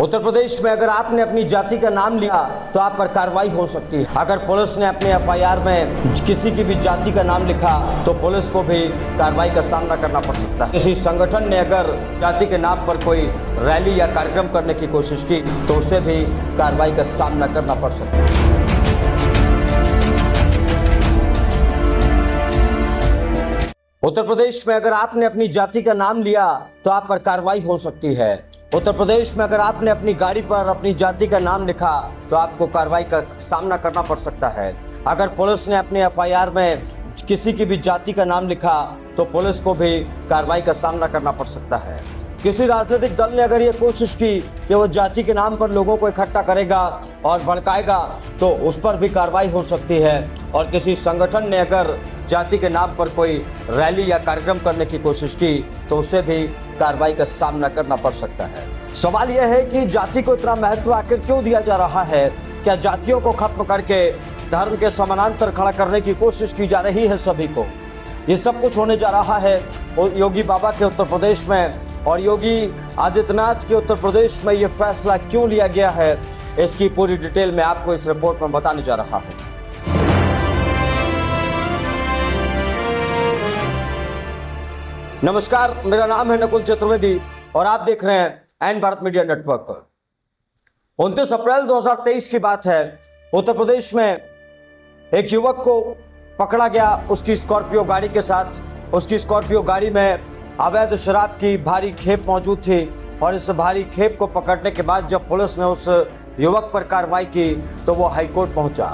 उत्तर प्रदेश में अगर आपने अपनी जाति का नाम लिया तो आप पर कार्रवाई हो सकती है। अगर पुलिस ने अपने एफआईआर में किसी की भी जाति का नाम लिखा तो पुलिस को भी कार्रवाई का सामना करना पड़ सकता है। किसी संगठन ने अगर जाति के नाम पर कोई रैली या कार्यक्रम करने की कोशिश की तो उसे भी कार्रवाई का सामना करना पड़ सकता है। उत्तर प्रदेश में अगर आपने अपनी जाति का नाम लिया तो आप पर कार्रवाई हो सकती है। उत्तर प्रदेश में अगर आपने अपनी गाड़ी पर अपनी जाति का नाम लिखा तो आपको कार्रवाई का सामना करना पड़ सकता है। अगर पुलिस ने अपने एफआईआर में किसी की भी जाति का नाम लिखा तो पुलिस को भी कार्रवाई का सामना करना पड़ सकता है। किसी राजनीतिक दल ने अगर ये कोशिश की कि वो जाति के नाम पर लोगों को इकट्ठा करेगा और भड़काएगा तो उस पर भी कार्रवाई हो सकती है। और किसी संगठन ने अगर जाति के नाम पर कोई रैली या कार्यक्रम करने की कोशिश की तो उसे भी कार्रवाई का सामना करना पड़ सकता है। सवाल यह है कि जाति को इतना महत्व आखिर क्यों दिया जा रहा है? क्या जातियों को खत्म करके धर्म के समानांतर खड़ा करने की कोशिश की जा रही है सभी को? ये सब कुछ होने जा रहा है योगी बाबा के उत्तर प्रदेश में, और योगी आदित्यनाथ के उत्तर प्रदेश में ये फैसला क्यों लिया गया है, इसकी पूरी डिटेल में आपको इस रिपोर्ट में बताने जा रहा हूं। नमस्कार, मेरा नाम है नकुल चतुर्वेदी और आप देख रहे हैं एन भारत मीडिया नेटवर्क पर। 29 अप्रैल 2023 की बात है। उत्तर प्रदेश में एक युवक को पकड़ा गया उसकी स्कॉर्पियो गाड़ी के साथ। उसकी स्कॉर्पियो गाड़ी में अवैध शराब की भारी खेप मौजूद थी और इस भारी खेप को पकड़ने के बाद जब पुलिस ने उस युवक पर कार्रवाई की तो वो हाईकोर्ट पहुंचा।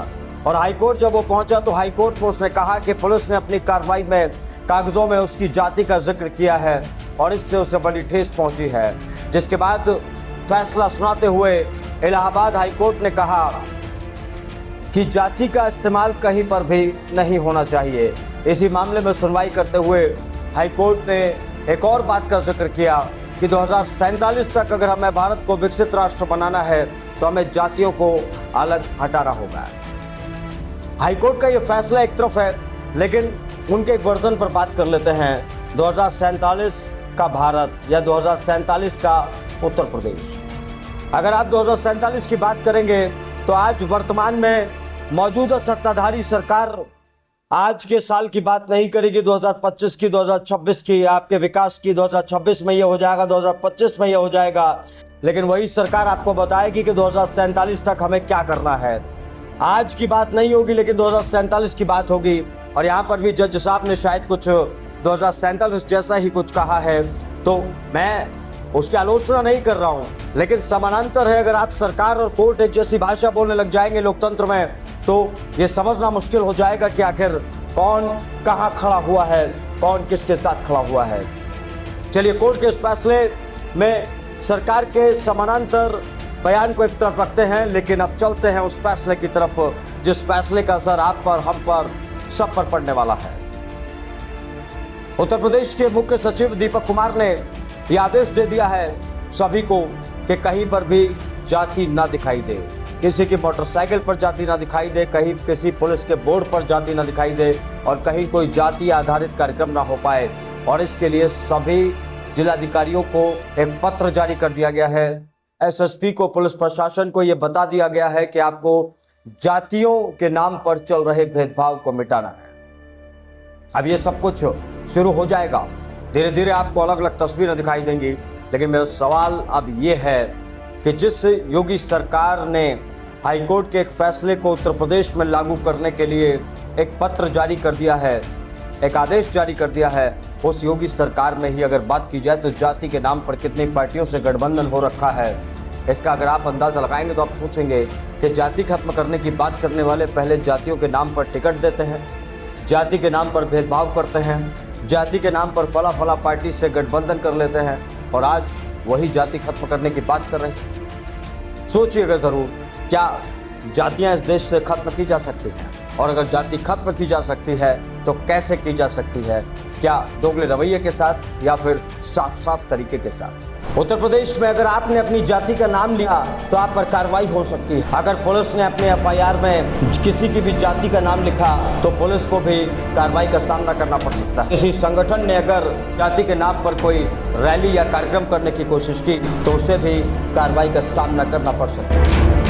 और हाईकोर्ट जब वो पहुंचा तो हाईकोर्ट में उसने कहा कि पुलिस ने अपनी कार्रवाई में कागजों में उसकी जाति का जिक्र किया है और इससे उसे बड़ी ठेस पहुंची है। जिसके बाद फैसला सुनाते हुए इलाहाबाद हाईकोर्ट ने कहा कि जाति का इस्तेमाल कहीं पर भी नहीं होना चाहिए। इसी मामले में सुनवाई करते हुए हाईकोर्ट ने एक और बात का जिक्र किया कि 2047 तक अगर हमें भारत को विकसित राष्ट्र बनाना है तो हमें जातियों को अलग हटाना होगा। हाईकोर्ट का यह फैसला एक तरफ है, लेकिन उनके एक वर्जन पर बात कर लेते हैं। 2047 का भारत या 2047 का उत्तर प्रदेश। अगर आप 2047 की बात करेंगे तो आज वर्तमान में मौजूदा सत्ताधारी सरकार आज के साल की बात नहीं करेगी, 2025 की, 2026 की, आपके विकास की। 2026 में ये हो जाएगा, 2025 में ये हो जाएगा, लेकिन वही सरकार आपको बताएगी कि 2047 तक हमें क्या करना है। आज की बात नहीं होगी लेकिन 2047 की बात होगी। और यहाँ पर भी जज साहब ने शायद कुछ 2047 जैसा ही कुछ कहा है, तो मैं उसकी आलोचना नहीं कर रहा हूँ, लेकिन समानांतर है। अगर आप सरकार और कोर्ट एक जैसी भाषा बोलने लग जाएंगे लोकतंत्र में तो ये समझना मुश्किल हो जाएगा कि आखिर कौन कहाँ खड़ा हुआ है, कौन किसके साथ खड़ा हुआ है। चलिए, कोर्ट के इस फैसले में सरकार के समानांतर बयान को एक तरफ रखते हैं, लेकिन अब चलते हैं उस फैसले की तरफ जिस फैसले का असर आप पर, हम पर, सब पर पड़ने वाला है। उत्तर प्रदेश के मुख्य सचिव दीपक कुमार ने यह आदेश दे दिया है सभी को कि कहीं पर भी जाति ना दिखाई दे, किसी की मोटरसाइकिल पर जाति ना दिखाई दे, कहीं किसी पुलिस के बोर्ड पर जाति ना दिखाई दे और कहीं कोई जाति आधारित कार्यक्रम ना हो पाए। और इसके लिए सभी जिलाधिकारियों को एक पत्र जारी कर दिया गया है। एसएसपी को, पुलिस प्रशासन को यह बता दिया गया है कि आपको जातियों के नाम पर चल रहे भेदभाव को मिटाना है। अब ये सब कुछ शुरू हो जाएगा, धीरे धीरे आपको अलग अलग तस्वीरें दिखाई देंगी। लेकिन मेरा सवाल अब ये है कि जिस योगी सरकार ने हाईकोर्ट के एक फैसले को उत्तर प्रदेश में लागू करने के लिए एक पत्र जारी कर दिया है, एक आदेश जारी कर दिया है, उस योगी सरकार में ही अगर बात की जाए तो जाति के नाम पर कितनी पार्टियों से गठबंधन हो रखा है, इसका अगर आप अंदाजा लगाएंगे तो आप सोचेंगे कि जाति खत्म करने की बात करने वाले पहले जातियों के नाम पर टिकट देते हैं, जाति के नाम पर भेदभाव करते हैं, जाति के नाम पर फला फला पार्टी से गठबंधन कर लेते हैं और आज वही जाति खत्म करने की बात कर रहे हैं। सोचिएगा ज़रूर, क्या जातियां इस देश से खत्म की जा सकती हैं? और अगर जाति खत्म की जा सकती है तो कैसे की जा सकती है? क्या दोगले रवैये के साथ या फिर साफ साफ तरीके के साथ? उत्तर प्रदेश में अगर आपने अपनी जाति का नाम लिया तो आप पर कार्रवाई हो सकती है। अगर पुलिस ने अपने एफआईआर में किसी की भी जाति का नाम लिखा तो पुलिस को भी कार्रवाई का सामना करना पड़ सकता है। किसी संगठन ने अगर जाति के नाम पर कोई रैली या कार्यक्रम करने की कोशिश की तो उससे भी कार्रवाई का सामना करना पड़ सकता है।